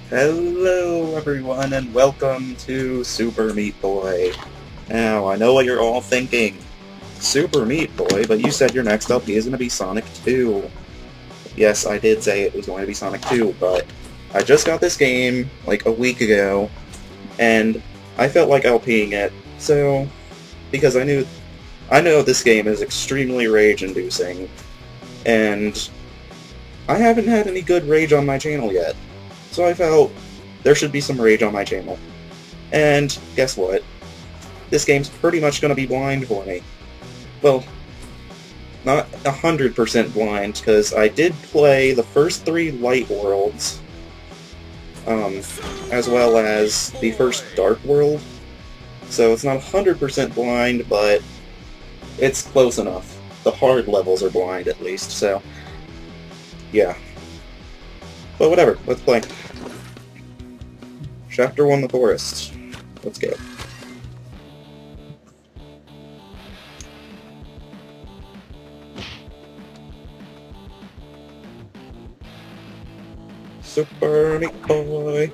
Hello everyone and welcome to Super Meat Boy. Now, I know what you're all thinking. Super Meat Boy, but you said your next LP is going to be Sonic 2. Yes, I did say it was going to be Sonic 2, but I just got this game like a week ago, and I felt like LPing it, so because I know this game is extremely rage-inducing, and I haven't had any good rage on my channel yet. So I felt there should be some rage on my channel. And guess what? This game's pretty much going to be blind for me. Well, not 100% blind, because I did play the first 3 Light Worlds, as well as the first Dark World. So it's not 100% blind, but it's close enough. The hard levels are blind, at least, so yeah. But whatever, let's play. Chapter 1, The Forest. Let's go. Super Meat Boy.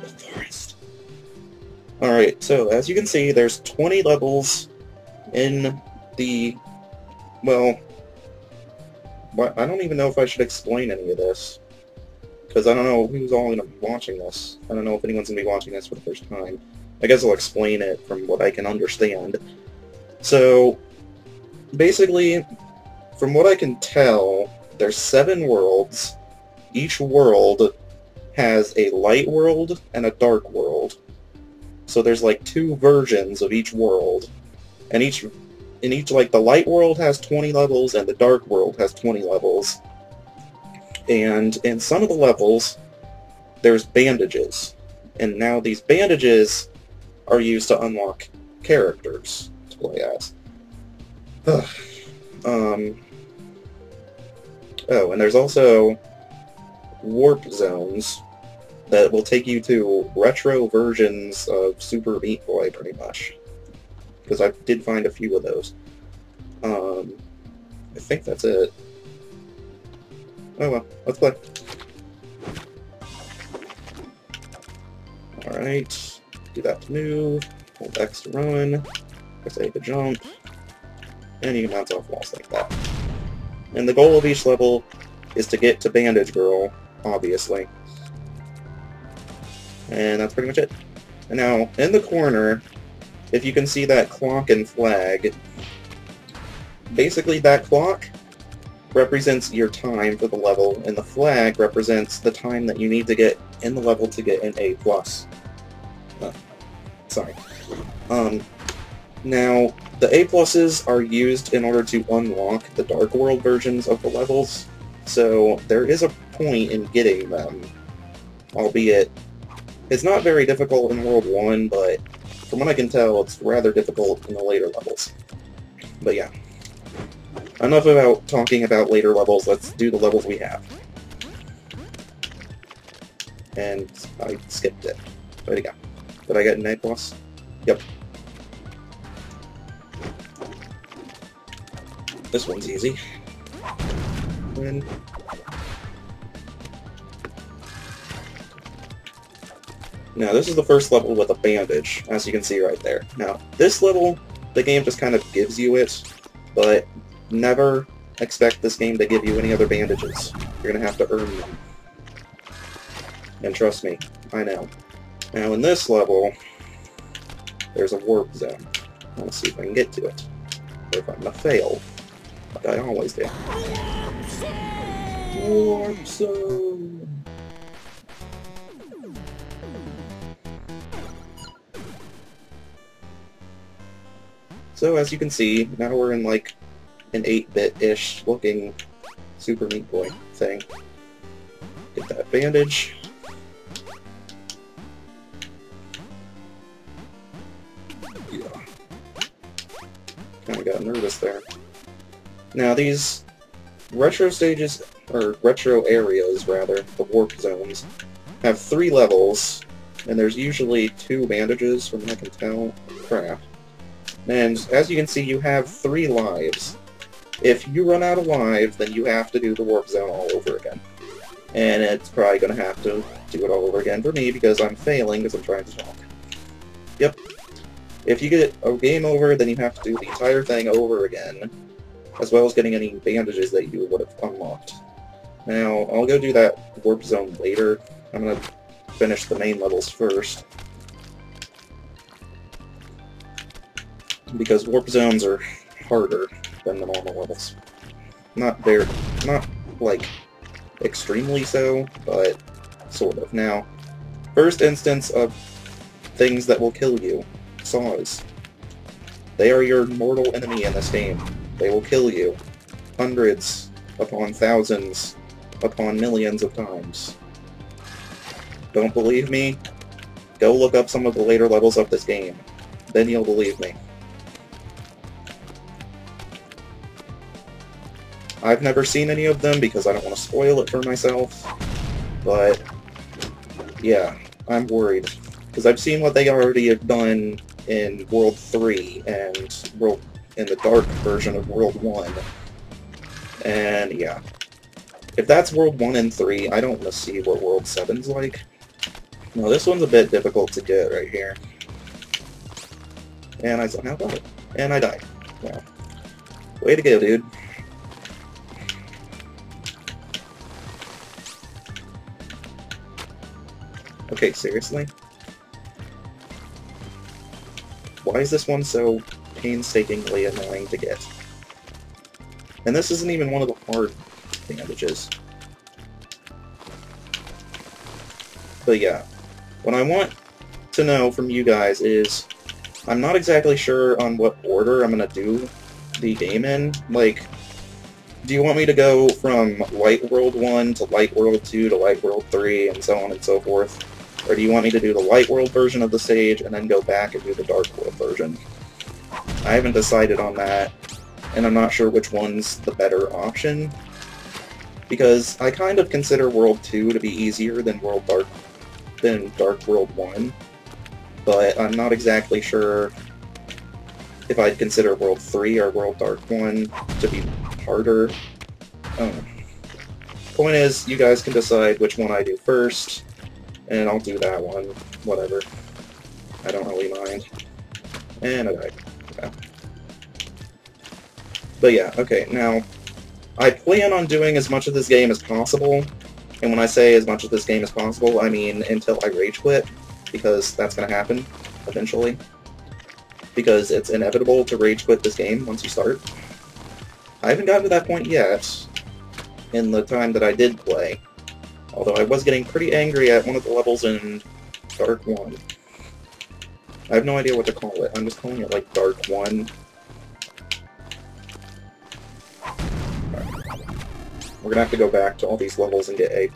The Forest. Alright, so as you can see, there's 20 levels in the... well... I don't even know if I should explain any of this, because I don't know who's all going to be watching this. I don't know if anyone's going to be watching this for the first time. I guess I'll explain it from what I can understand. So, basically, from what I can tell, there's 7 worlds. Each world has a light world and a dark world. So there's like 2 versions of each world, and like, the light world has 20 levels, and the dark world has 20 levels. And in some of the levels, there's bandages. And now these bandages are used to unlock characters to play as. Oh, and there's also warp zones that will take you to retro versions of Super Meat Boy, pretty much. Because I did find a few of those. I think that's it. Oh well, let's play. Alright, do that to move, hold X to run, press A to jump, and you can bounce off walls like that. And the goal of each level is to get to Bandage Girl, obviously. And that's pretty much it. And now, in the corner, if you can see that clock and flag, basically that clock represents your time for the level, and the flag represents the time that you need to get in the level to get an A+. Sorry. Now, the A+'s are used in order to unlock the Dark World versions of the levels, so there is a point in getting them, albeit it's not very difficult in World 1, but from what I can tell, it's rather difficult in the later levels. But yeah. Enough about talking about later levels, let's do the levels we have. And I skipped it. Where'd it go? Did I get an A+? Yep. This one's easy. And now, this is the first level with a bandage, as you can see right there. Now, this level, the game just kind of gives you it, but never expect this game to give you any other bandages. You're going to have to earn them. And trust me, I know. Now, in this level, there's a warp zone. Let's see if I can get to it. Or if I'm going to fail, like I always do. Warp zone! So, as you can see, now we're in, like, an 8-bit-ish looking Super Meat Boy thing. Get that bandage. Yeah. Kinda got nervous there. Now, these retro stages, or retro areas, rather, the warp zones, have 3 levels, and there's usually 2 bandages, from what I can tell. Crap. And as you can see, you have 3 lives. If you run out alive, then you have to do the warp zone all over again. And it's probably going to have to do it all over again for me because I'm failing because I'm trying to talk. Yep. If you get a game over, then you have to do the entire thing over again, as well as getting any bandages that you would have unlocked. Now, I'll go do that warp zone later. I'm going to finish the main levels first, because warp zones are harder than the normal levels. Not like, extremely so, but sort of. Now, first instance of things that will kill you. Saws. They are your mortal enemy in this game. They will kill you hundreds upon thousands upon millions of times. Don't believe me? Go look up some of the later levels of this game. Then you'll believe me. I've never seen any of them because I don't want to spoil it for myself, but yeah, I'm worried. Because I've seen what they already have done in World 3 and in the dark version of World 1. And yeah. If that's World 1 and 3, I don't want to see what World 7's like. No, this one's a bit difficult to get right here. And I somehow got it. And I died. Wow. Way to go, dude. Okay, seriously? Why is this one so painstakingly annoying to get? And this isn't even one of the hard bandages. But yeah, what I want to know from you guys is, I'm not exactly sure on what order I'm going to do the game in. Like, do you want me to go from Light World 1 to Light World 2 to Light World 3 and so on and so forth? Or do you want me to do the Light World version of the stage and then go back and do the Dark World version? I haven't decided on that, and I'm not sure which one's the better option, because I kind of consider World 2 to be easier than Dark World 1, but I'm not exactly sure if I'd consider World 3 or World Dark 1 to be harder. Point is, you guys can decide which one I do first, and I'll do that one. Whatever. I don't really mind. And I died. Okay. But yeah, okay, now, I plan on doing as much of this game as possible, and when I say as much of this game as possible, I mean until I rage quit, because that's going to happen, eventually. Because it's inevitable to rage quit this game once you start. I haven't gotten to that point yet, in the time that I did play, although I was getting pretty angry at one of the levels in Dark 1. I have no idea what to call it. I'm just calling it, like, Dark 1. We're gonna have to go back to all these levels and get A+.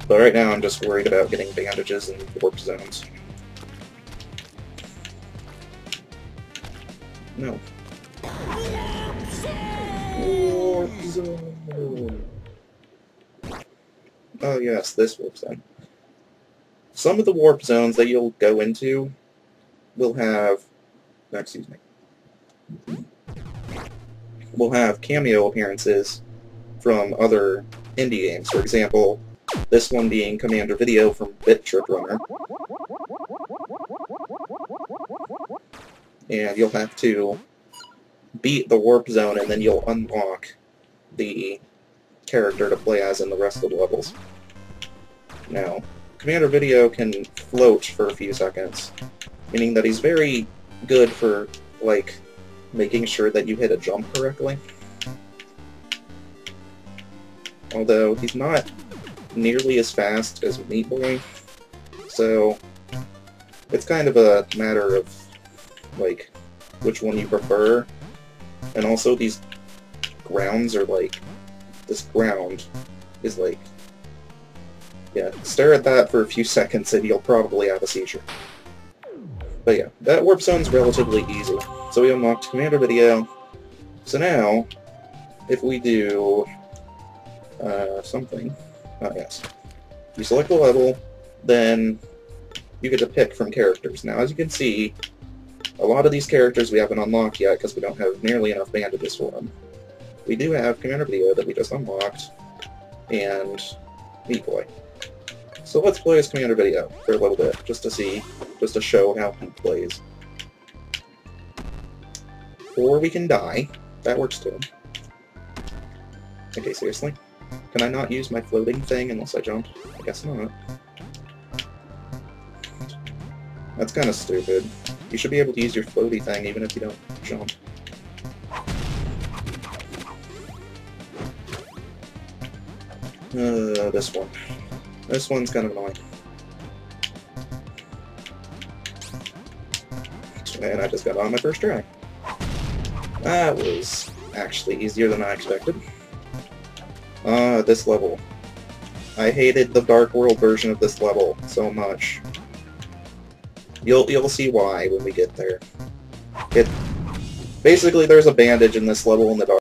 But right now I'm just worried about getting bandages and warp zones. No. Warp zone! Oh yes, this warp zone. Some of the warp zones that you'll go into will have... excuse me. Will have cameo appearances from other indie games. For example, this one being Commander Video from Bit Trip Runner. And you'll have to beat the warp zone and then you'll unlock the character to play as in the rest of the levels. Now, Commander Video can float for a few seconds, meaning that he's very good for, like, making sure that you hit a jump correctly. Although, he's not nearly as fast as Meat Boy, so it's kind of a matter of, like, which one you prefer. And also, these grounds are, like, this ground is, like, yeah, stare at that for a few seconds and you'll probably have a seizure. But yeah, that warp zone's relatively easy. So we unlocked Commander Video. So now, if we do something, yes, you select a level, then you get to pick from characters. Now, as you can see, A lot of these characters we haven't unlocked yet because we don't have nearly enough bandages for them. We do have Commander Video that we just unlocked, and Meat Boy. So let's play as Commander Video for a little bit, just to show how he plays. Or we can die. That works too. Okay, seriously? Can I not use my floating thing unless I jump? I guess not. That's kind of stupid. You should be able to use your floaty thing even if you don't jump. This one. This one's kind of annoying. And I just got on my first try. That was actually easier than I expected. This level. I hated the Dark World version of this level so much. You'll see why when we get there. Basically there's a bandage in this level in the Dark